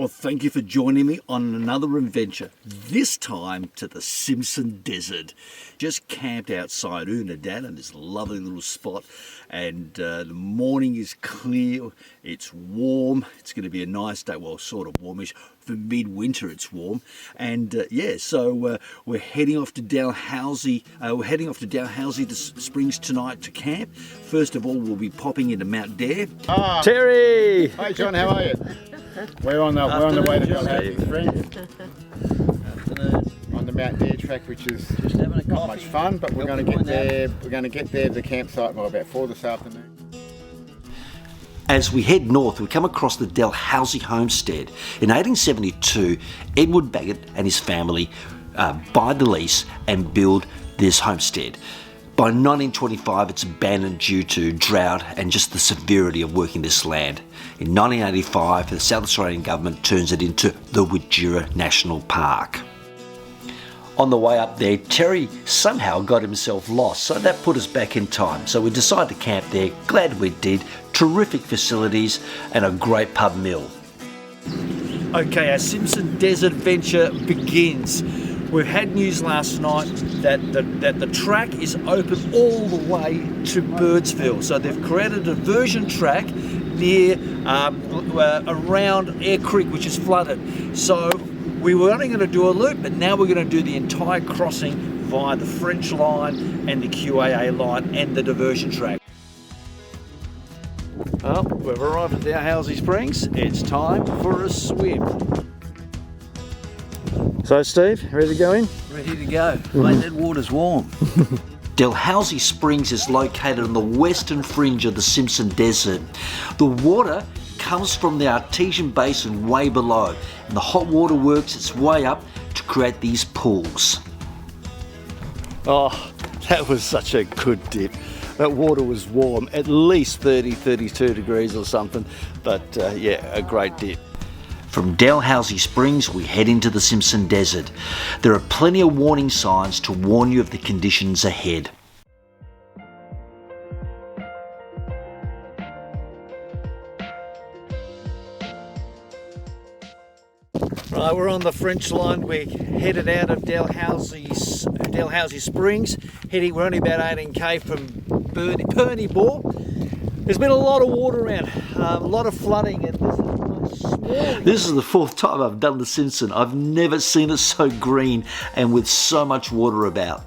Well, thank you for joining me on another adventure, this time to the Simpson Desert. Just camped outside Unadad in this lovely little spot, and the morning is clear, it's warm, it's going to be a nice day, well, sort of warmish. For midwinter it's warm, and so we're heading off to Dalhousie. Springs tonight to camp. First of all, we'll be popping into Mount Dare. Terry! Hi John, how are you? We're on the way to Dalhousie Springs. On the Mount Dare track, which is Just having a not much fun, but we're going to get there. We're going to get there to the campsite by about 4 this afternoon. As we head north, we come across the Dalhousie Homestead. In 1872, Edward Baggett and his family buy the lease and build this homestead. By 1925, it's abandoned due to drought and just the severity of working this land. In 1985, the South Australian government turns it into the Widjira National Park. On the way up there, Terry somehow got himself lost, so that put us back in time. So we decided to camp there, glad we did. Terrific facilities and a great pub meal. Okay, our Simpson Desert adventure begins. We've had news last night that the track is open all the way to Birdsville. So they've created a diversion track near around Eyre Creek, which is flooded. So we were only going to do a loop, but now we're going to do the entire crossing via the French line and the QAA line and the diversion track. Well, we've arrived at Dalhousie Springs. It's time for a swim. So Steve, ready to go in? Ready to go. Mate, that water's warm. Dalhousie Springs is located on the western fringe of the Simpson Desert. The water comes from the artesian basin way below, and the hot water works its way up to create these pools. Oh, that was such a good dip. That water was warm, at least 30, 32 degrees or something, but a great dip. From Dalhousie Springs, we head into the Simpson Desert. There are plenty of warning signs to warn you of the conditions ahead. Right, we're on the French line. We're headed out of Dalhousie Springs. We're only about 18k from Perny Bore. There's been a lot of water around, a lot of flooding, and This is the fourth time I've done the Simpson. I've never seen it so green and with so much water about.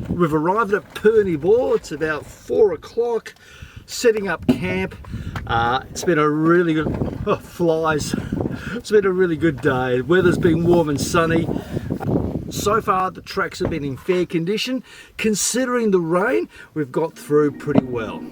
We've arrived at Perny Bore. It's about 4 o'clock. Setting up camp. It's been a really good flies. It's been a really good day. The weather's been warm and sunny. So far the tracks have been in fair condition. Considering the rain, we've got through pretty well.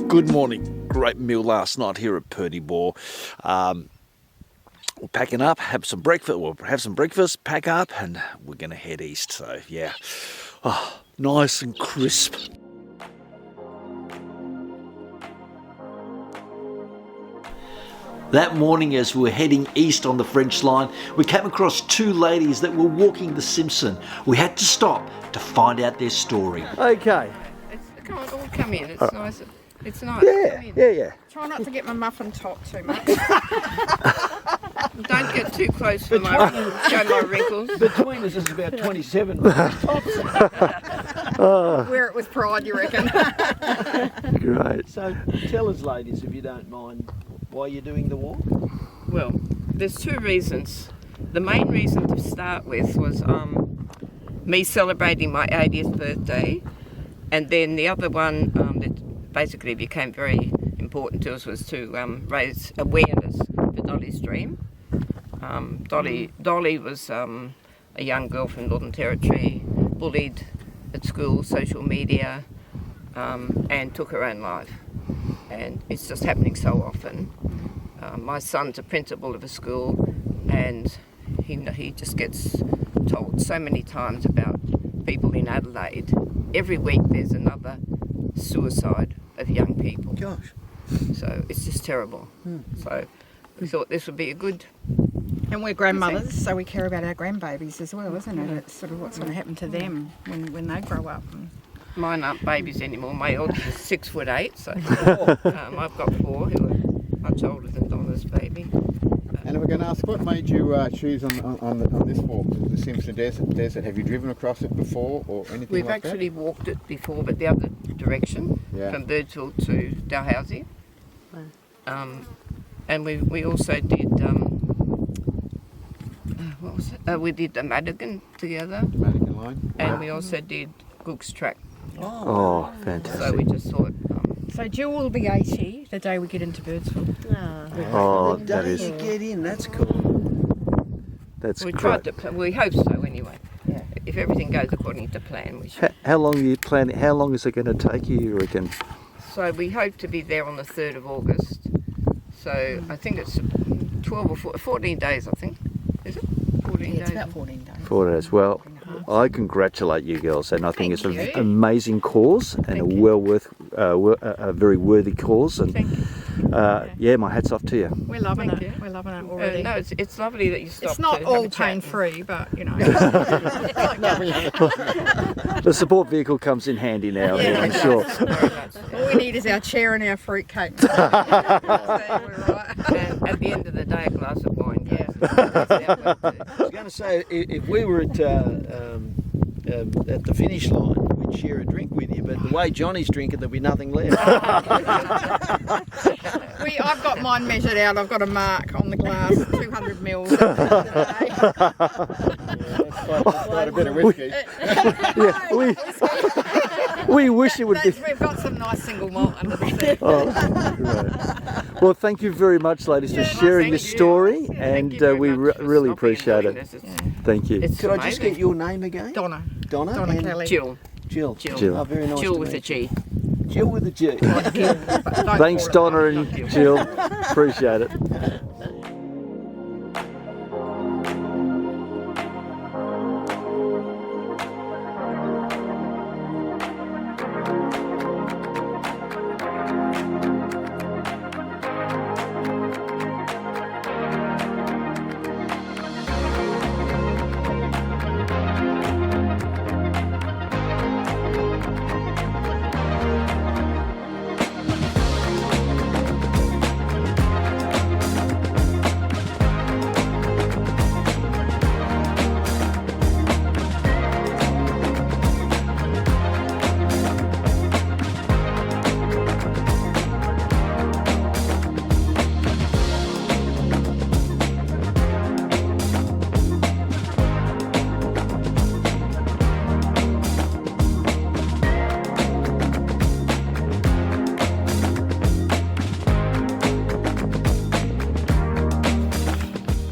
Good morning. Great meal last night here at Perny Bore. We're packing up, have some breakfast, pack up, and we're going to head east. So yeah, nice and crisp. That morning, as we were heading east on the French line, we came across two ladies that were walking the Simpson. We had to stop to find out their story. Okay. Come on, all come in. It's nice. It's nice. Yeah. Try not to get my muffin top too much. Don't get too close for my wrinkles. Between us is about 27. Wear it with pride, you reckon? Great. So tell us, ladies, if you don't mind, why you're doing the walk? Well, there's two reasons. The main reason to start with was me celebrating my 80th birthday, and then the other one that basically became very important to us was to raise awareness for Dollys Dream. Dolly was a young girl from Northern Territory, bullied at school, social media, and took her own life. And it's just happening so often. My son's a principal of a school, and he just gets told so many times about people in Adelaide. Every week there's another suicide of young people. Gosh. So it's just terrible. So we thought this would be a good... And we're grandmothers, so we care about our grandbabies as well, isn't it? It's sort of what's going to happen to them when they grow up. Mine aren't babies anymore. My eldest is 6'8", so I've got 4 who are much older than Donna's baby. And we're going to ask, what made you choose on this walk, the Simpson Desert? Have you driven across it before or anything We've like actually walked it before, but the other direction, from Birdsville to Dalhousie. And we also did, what was it? We did the Madigan together. that? Madigan Line? And we also did Cook's Track. Oh, fantastic. So we just thought... So Jill will be 80 the day we get into Birdsville. Oh, The that day is, you get in, that's cool. that's we great. tried to... We hope so anyway. Yeah. If everything goes according to plan, we should. How long are you planning? How long is it going to take you reckon? So we hope to be there on the 3rd of August. So I think it's 12 or 14 days, I think. Is it? 14 Yeah, it's days. about 14 days. 4 days. Well, I congratulate you girls, and I think Thank it's you. an amazing cause and Thank a you. well worth, a very worthy cause. And Thank you. yeah, my hat's off to you. We're loving Thank it. you. We're loving it already. No, it's lovely that you stopped. It's not to all have a chat. pain-free, but, you know. The support vehicle comes in handy now, Yeah, I'm it sure. Very much, yeah. All we need is our chair and our fruitcake. So we're right. And at the end of the day, a glass of wine. Yeah. I was going to say, if we were at the finish line, we'd share a drink with you, but the way Johnny's drinking, there'll be nothing left. I've got mine measured out. I've got a mark on the glass, 200 mils. That's quite a bit of whiskey. Yeah, we wish it would be. We've got some nice single malt under the seat. Oh, right. Well, thank you very much, ladies, for sharing thank this you. story, Thank and you very we much for really stopping and appreciate doing it. this. Thank you. It's Could I just amazing. get your name again? Donna. Donna? Donna and Kelly. Jill. Jill. Jill. Oh, very nice Jill to with a meet you. G. Jill with a G. Thanks, Donna and Jill. Appreciate it.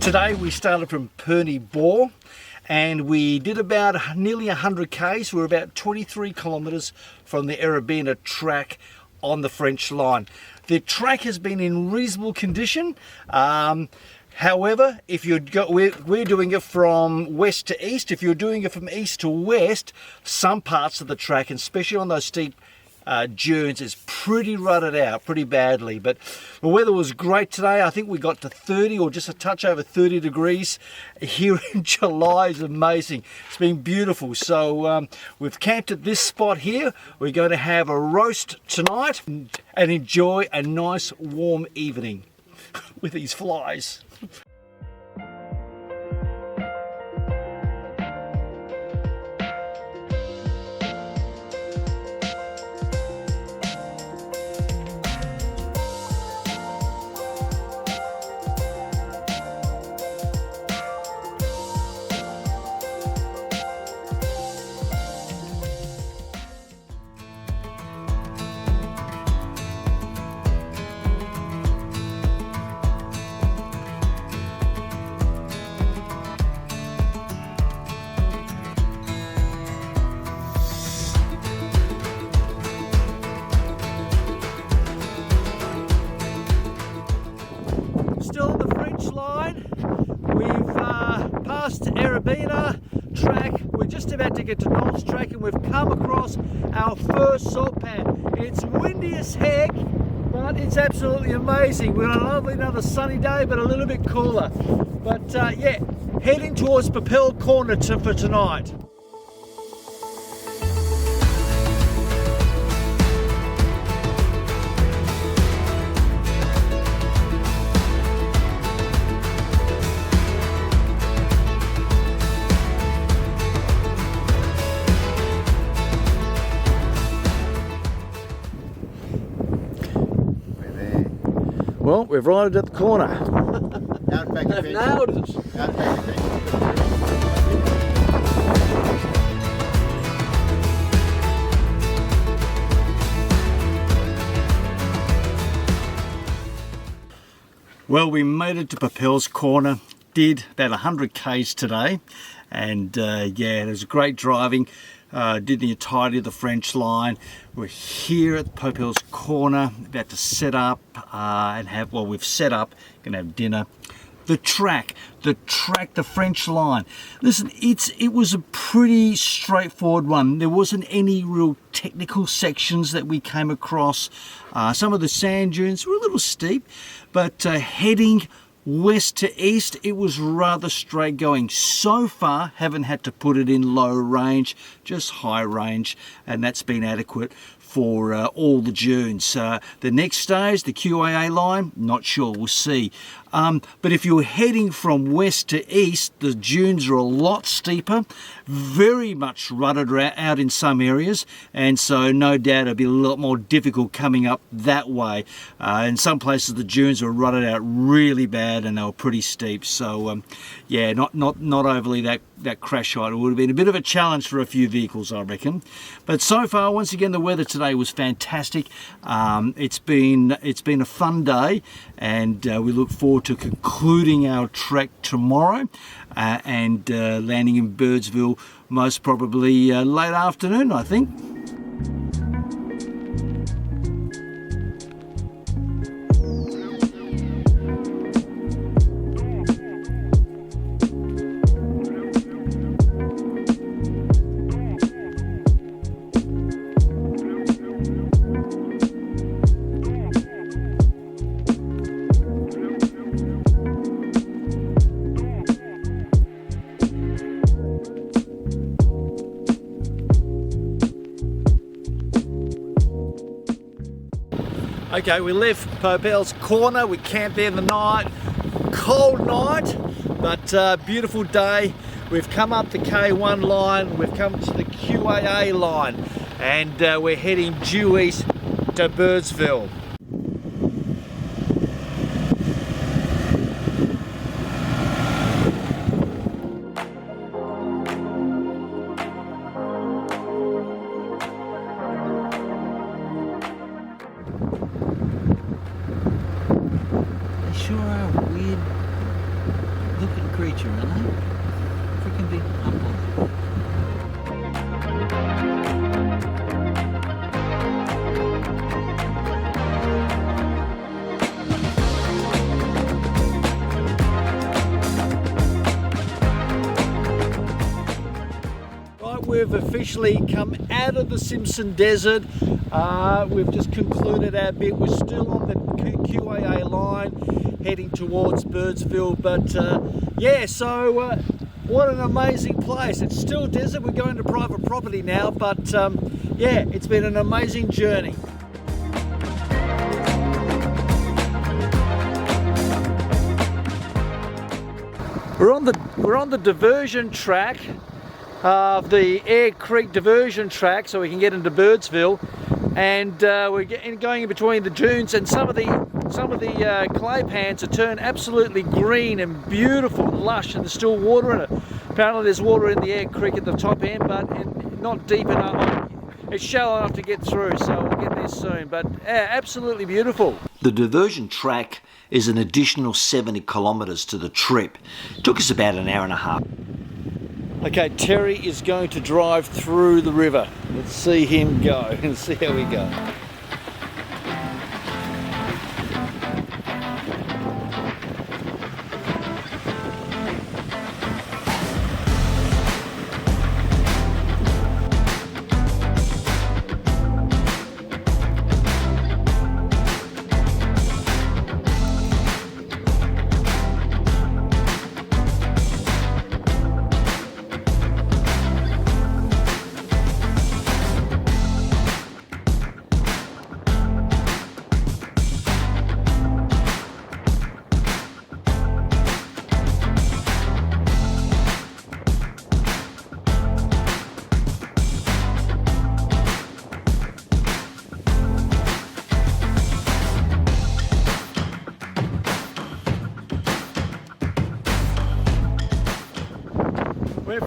Today we started from Perny Bore and we did about nearly 100 k's. We're about 23 kilometres from the Eyre Track on the French line. The track has been in reasonable condition. However, if we're doing it from west to east. If you're doing it from east to west, some parts of the track, and especially on those steep dunes, is pretty rutted out pretty badly. But the weather was great today. I think we got to 30 or just a touch over 30 degrees here in July. Is amazing. It's been beautiful. So we've camped at this spot here. We're going to have a roast tonight and enjoy a nice warm evening with these flies. Track. We're just about to get to Dollys Track and we've come across our first salt pan. It's windy as heck, but it's absolutely amazing. We're on a lovely another sunny day, but a little bit cooler. But yeah, heading towards Papel Corner for tonight. Well, we've arrived at the corner. Outback They've adventure. nailed it. Outback adventure. Well, we made it to Papel's Corner, did about 100 k's today, and yeah, it was great driving. Did the entirety of the French line. We're here at Papel's Corner, about to set up and have, well, we've set up, gonna have dinner. The track, the French line. Listen, it was a pretty straightforward one. There wasn't any real technical sections that we came across. Some of the sand dunes were a little steep, but heading west to east, it was rather straight going. So far, haven't had to put it in low range, just high range, and that's been adequate for all the dunes. The next stage, the QAA line, not sure, we'll see. But if you're heading from west to east, the dunes are a lot steeper, very much rutted out in some areas, and so no doubt it'll be a lot more difficult coming up that way. In some places the dunes were rutted out really bad and they were pretty steep, so yeah, not overly that crash height. It would have been a bit of a challenge for a few vehicles, I reckon. But so far, once again, the weather today was fantastic. It's been a fun day, and we look forward to concluding our trek tomorrow and landing in Birdsville most probably late afternoon, I think. Okay, we left Papel's Corner, we camped there the night, cold night, but beautiful day. We've come up the K1 line, we've come to the QAA line, and we're heading due east to Birdsville. Sure are a weird looking creature, aren't they? Freaking big humble. Right, we've officially come out of the Simpson Desert. We've just concluded our bit. We're still on the QAA line, heading towards Birdsville, but yeah, so what an amazing place. It's still desert, we're going to private property now, but yeah, it's been an amazing journey. We're on the diversion track of the Eyre Creek diversion track, so we can get into Birdsville, and we're going in between the dunes, and some of the clay pans are turned absolutely green and beautiful and lush, and there's still water in it. Apparently there's water in the Eyre Creek at the top end, but not deep enough. It's shallow enough to get through, so we'll get there soon, but absolutely beautiful. The diversion track is an additional 70 kilometres to the trip. It took us about an hour and a half. Okay, Terry is going to drive through the river. Let's see him go and see how we go.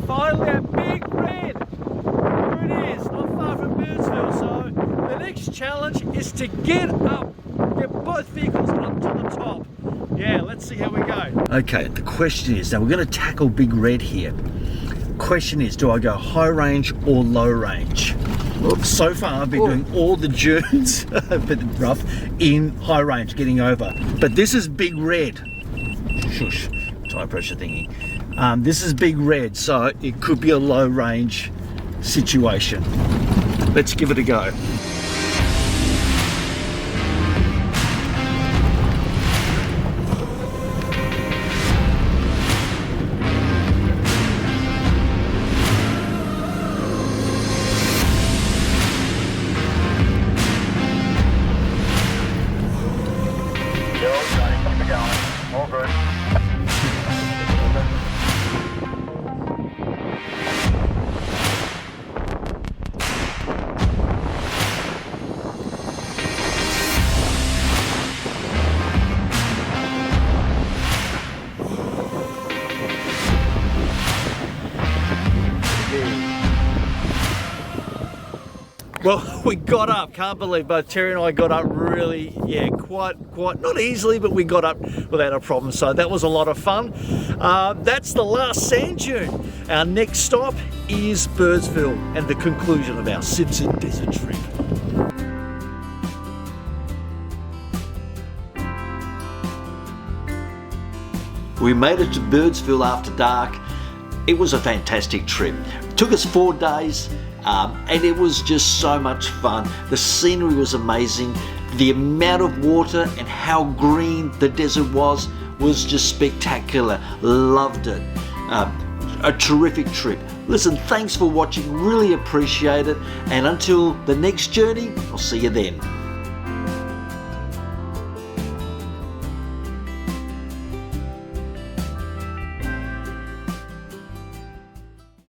finally at Big Red. There it is, not far from Birdsville. So the next challenge is to get both vehicles up to the top. Yeah, let's see how we go. Okay, the question is, now we're going to tackle Big Red here. Question is, do I go high range or low range? So far I've been doing all the dunes, a bit rough, in high range, getting over. But this is Big Red. Shush, tire pressure thingy. This is Big Red, so it could be a low range situation. Let's give it a go. Well, we got up, can't believe both Terry and I got up really, quite, not easily, but we got up without a problem. So that was a lot of fun. That's the last sand dune. Our next stop is Birdsville and the conclusion of our Simpson Desert trip. We made it to Birdsville after dark. It was a fantastic trip. It took us 4 days. And it was just so much fun. The scenery was amazing. The amount of water and how green the desert was just spectacular. Loved it. A terrific trip. Listen, thanks for watching. Really appreciate it. And until the next journey, I'll see you then.